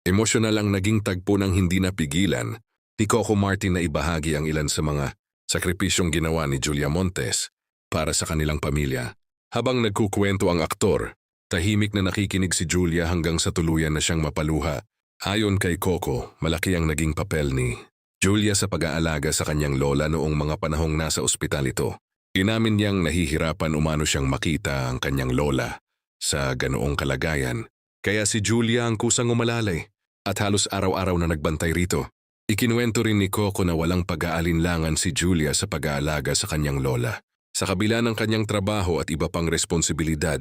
Emosyonal ang naging tagpo ng hindi napigilan ni Coco Martin na ibahagi ang ilan sa mga sakripisyong ginawa ni Julia Montes para sa kanilang pamilya. Habang nagkukwento ang aktor, tahimik na nakikinig si Julia hanggang sa tuluyan na siyang mapaluha. Ayon kay Coco, malaki ang naging papel ni Julia sa pag-aalaga sa kanyang lola noong mga panahong nasa ospital ito. Inamin niyang nahihirapan umano siyang makita ang kanyang lola sa ganoong kalagayan. Kaya si Julia ang kusang umalalay at halos araw-araw na nagbantay rito. Ikinuwento rin ni Coco na walang pag-aalinlangan si Julia sa pag-aalaga sa kanyang lola. Sa kabila ng kanyang trabaho at iba pang responsibilidad,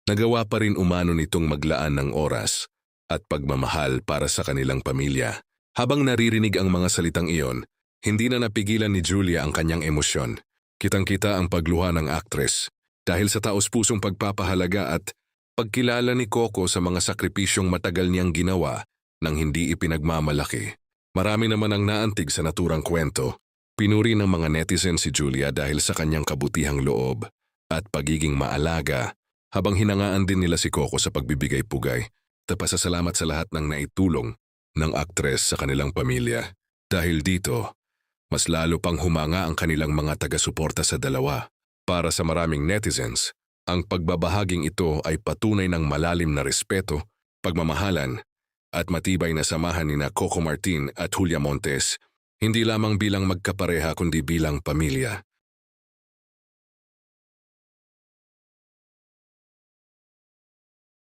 nagawa pa rin umano nitong maglaan ng oras at pagmamahal para sa kanilang pamilya. Habang naririnig ang mga salitang iyon, hindi na napigilan ni Julia ang kanyang emosyon. Kitang-kita ang pagluha ng aktres dahil sa taos-pusong pagpapahalaga at pagkilala ni Coco sa mga sakripisyong matagal niyang ginawa nang hindi ipinagmamalaki. Marami naman ang naantig sa naturang kwento. Pinuri ng mga netizen si Julia dahil sa kanyang kabutihang loob at pagiging maalaga, habang hinangaan din nila si Coco sa pagbibigay pugay. Pasasalamat sa lahat ng naitulong ng aktres sa kanilang pamilya. Dahil dito, mas lalo pang humanga ang kanilang mga taga-suporta sa dalawa. Para sa maraming netizens, ang pagbabahaging ito ay patunay ng malalim na respeto, pagmamahalan, at matibay na samahan ni Coco Martin at Julia Montes, hindi lamang bilang magkapareha kundi bilang pamilya.